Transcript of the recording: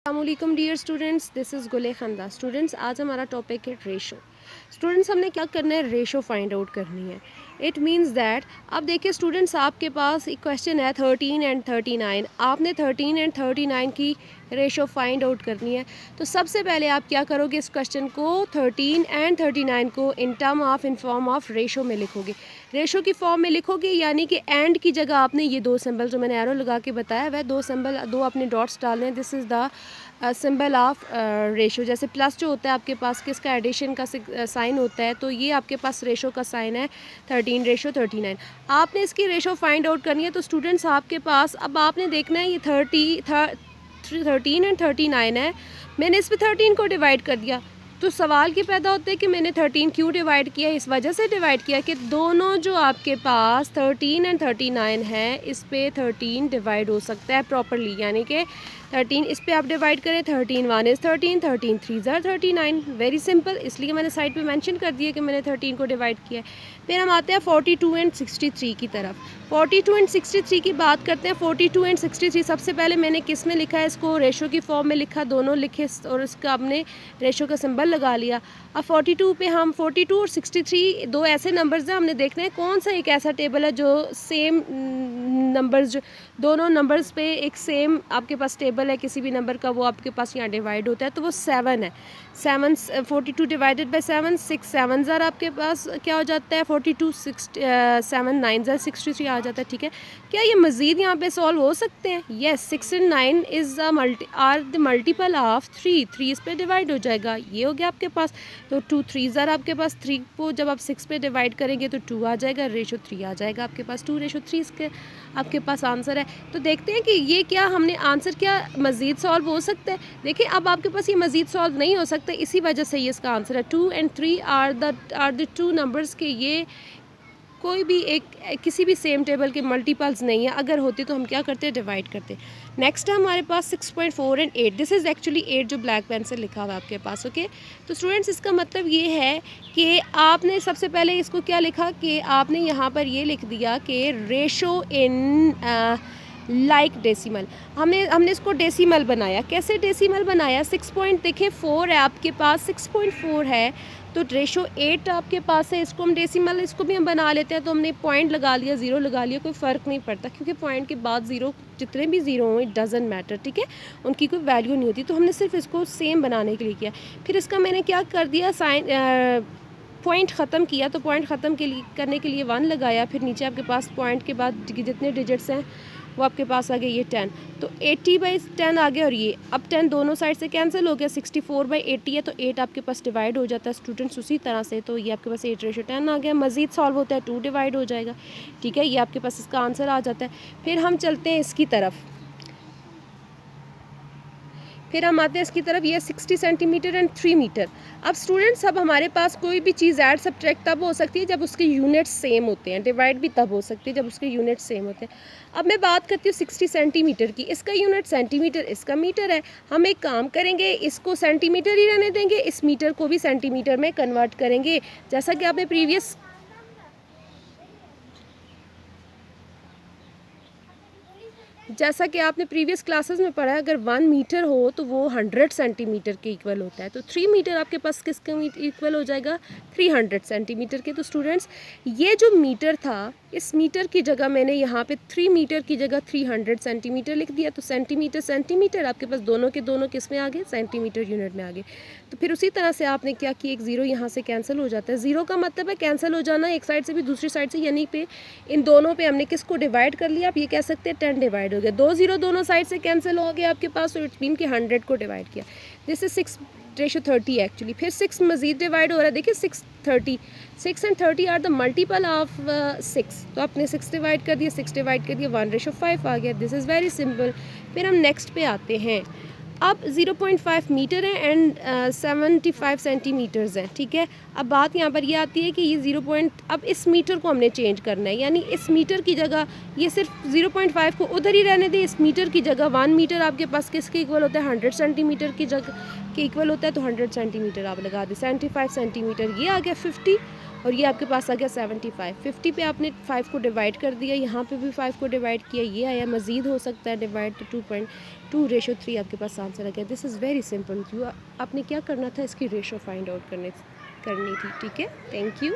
अस्सलामुअलैकुम dear students, this is गुले खंदा। स्टूडेंट्स, आज हमारा टॉपिक है रेशो। स्टूडेंट्स, हमने क्या करना है, रेशो फाइंड आउट करनी है। इट मींस दैट अब देखिए स्टूडेंट्स, आपके पास एक क्वेश्चन है 13 एंड 39। आपने 13 एंड 39 की रेशो फाइंड आउट करनी है। तो सबसे पहले आप क्या करोगे, इस क्वेश्चन को 13 एंड 39 को इन फॉर्म ऑफ रेशो में लिखोगे। रेशो की फॉर्म में लिखोगे, यानी कि एंड की जगह आपने ये दो सिंबल जो मैंने एरो लगा के बताया वह दो आपने डॉट्स डालने हैं। This is the symbol of ratio. जैसे प्लस जो होता है आपके पास किसका, एडिशन का साइन होता है, तो ये आपके पास रेशो का साइन है 13:39। आपने इसकी रेशो फाइंड आउट करनी है। तो स्टूडेंट्स, आपके पास अब आपने देखना है ये 13 एंड 39 है, मैंने इस पर 13 को डिवाइड कर दिया। तो सवाल ये पैदा होता है कि मैंने 13 क्यों डिवाइड किया। इस वजह से डिवाइड किया कि दोनों जो आपके पास 13 एंड 39 है, इस पे 13 डिवाइड हो सकता है प्रॉपरली, यानी कि 13 इस पे आप डिवाइड करें, 13 1 इज़ 13, 13 3 ज़ार 39। वेरी सिंपल, इसलिए मैंने साइड पे मेंशन कर दिया कि मैंने 13 को डिवाइड किया है। फिर हम आते हैं 42 एंड 63 की तरफ। 42 एंड 63 की बात करते हैं। 42 एंड 63 सबसे पहले मैंने किस में लिखा है, इसको रेशो की फॉर्म में लिखा, दोनों लिखे और इसका हमने रेशो का सिंबल लगा लिया। अब 42 पे हम 42 और 63 दो ऐसे नंबर्स हैं, हमने देखना है कौन सा एक ऐसा टेबल है जो सेम नंबर्स, जो दोनों नंबर्स पे एक सेम आपके पास टेबल है किसी भी नंबर का, वो आपके पास यहाँ डिवाइड होता है। तो वो 7 है। 42 डिवाइडेड बाई 7, 6 7 ज़ार आपके पास क्या हो जाता है 42, 7 9 ज़ार 63 आ जाता है। ठीक है, क्या ये मज़ीद यहाँ पे सॉल्व हो सकते हैं? Yes, 6 and 9 is are the multiple of 3 इस पे डिवाइड हो जाएगा। ये हो गया आपके पास। तो 2 3 ज़ार आपके पास, 3 को जब आप 6 पे डिवाइड करेंगे तो 2 आ जाएगा, रेशो 3 आ जाएगा आपके पास। 2:3 इसके आपके पास आंसर है। तो देखते हैं कि ये क्या हमने आंसर क्या मज़ीद सॉल्व हो सकता है। देखिए अब आपके पास ये मज़ीद सॉल्व नहीं हो सकता, इसी वजह से ये इसका आंसर है। 2 and 3 are the two numbers के ये कोई भी एक किसी भी सेम टेबल के मल्टीपल्स नहीं है। अगर होते तो हम क्या करते हैं, डिवाइड करते। नेक्स्ट है हमारे पास 6.4 एंड 8। दिस इज़ एक्चुअली 8 जो ब्लैक पेन से लिखा हुआ है आपके पास। ओके, तो स्टूडेंट्स, इसका मतलब ये है कि आपने सबसे पहले इसको क्या लिखा कि आपने यहाँ पर ये लिख दिया कि रेशो इन लाइक डेसिमल। हमने इसको डेसिमल बनाया। कैसे डेसिमल बनाया? 4 है आपके पास, 6.4 है, तो रेशो 8 आपके पास है, इसको हम डेसिमल, इसको भी हम बना लेते हैं। तो हमने पॉइंट लगा लिया, ज़ीरो लगा लिया, कोई फ़र्क नहीं पड़ता, क्योंकि पॉइंट के बाद ज़ीरो, जितने भी ज़ीरो हों, इट डज़न्ट मैटर। ठीक है, उनकी कोई वैल्यू नहीं होती। तो हमने सिर्फ इसको सेम बनाने के लिए किया। फिर इसका मैंने क्या कर दिया, पॉइंट ख़त्म किया। तो पॉइंट ख़त्म करने के लिए 1 लगाया। फिर नीचे आपके पास पॉइंट के बाद जितने डिजिट्स हैं वो आपके पास आ गए, ये 10। तो 80/10 आ गया, और ये अब 10 दोनों साइड से कैंसिल हो गया। 64/80 है, तो 8 आपके पास डिवाइड हो जाता है स्टूडेंट्स उसी तरह से। तो ये आपके पास 8:10 आ गया। मज़ीद सॉल्व होता है, 2 डिवाइड हो जाएगा। ठीक है, ये आपके पास इसका आंसर आ जाता है। फिर हम चलते हैं इसकी तरफ, फिर हम आते हैं इसकी तरफ। ये 60 सेंटीमीटर एंड 3 मीटर। अब स्टूडेंट्स, अब हमारे पास कोई भी चीज़ ऐड सब्ट्रैक्ट तब हो सकती है जब उसके यूनिट्स सेम होते हैं, डिवाइड भी तब हो सकती है जब उसके यूनिट्स सेम होते हैं। अब मैं बात करती हूँ 60 सेंटीमीटर की। इसका यूनिट सेंटीमीटर, इसका मीटर है। हम एक काम करेंगे, इसको सेंटीमीटर ही रहने देंगे, इस मीटर को भी सेंटीमीटर में कन्वर्ट करेंगे। जैसा कि आपने प्रीवियस क्लासेस में पढ़ा है, अगर 1 मीटर हो तो वो 100 सेंटीमीटर के इक्वल होता है। तो 3 मीटर आपके पास किसके इक्वल हो जाएगा, 300 सेंटीमीटर के। तो स्टूडेंट्स, ये जो मीटर था, इस मीटर की जगह मैंने यहाँ पे 3 मीटर की जगह 300 सेंटीमीटर लिख दिया। तो सेंटीमीटर आपके पास दोनों के दोनों किस में आ गए, सेंटीमीटर यूनिट में आ गए। तो फिर उसी तरह से आपने क्या किया, एक ज़ीरो यहाँ से कैंसिल हो जाता है। ज़ीरो का मतलब है कैंसिल हो जाना, एक साइड से भी दूसरी साइड से, यानी पे इन दोनों पे हमने किसको डिवाइड कर लिया, आप ये कह सकते हैं 10 डिवाइड हो गया। 2 ज़ीरो दोनों साइड से कैंसिल हो गया आपके पास, तो इट्स मीन कि 100 को डिवाइड किया। This is 6:30 actually. फिर 6 मज़ीद डिवाइड हो रहा है। देखिए 6 and 30 are the multiple of 6। तो आपने 6 डिवाइड कर दिया, 6 डिवाइड कर दिया, 1:5 आ गया। This is very simple. फिर हम नेक्स्ट पे आते हैं। अब 0.5 मीटर है एंड 75 सेंटीमीटर्स है। ठीक है, अब बात यहाँ पर ये आती है कि ये अब इस मीटर को हमने चेंज करना है, यानी इस मीटर की जगह ये सिर्फ 0.5 को उधर ही रहने दें। इस मीटर की जगह 1 मीटर आपके पास किसके इक्वल होता है, 100 सेंटीमीटर की जगह के इक्वल होता है। तो 100 सेंटीमीटर आप लगा दें। 75 सेंटीमीटर ये आ गया 50, और ये आपके पास आ गया 75। 50 पे आपने 5 को डिवाइड कर दिया, यहाँ पे भी 5 को डिवाइड किया, ये आया, मज़ीद हो सकता है डिवाइड, तो 2.2/3 आपके पास आंसर आ गया। This is very simple. आपने क्या करना था, इसकी रेशो फाइंड आउट करनी थी। ठीक है, थैंक यू।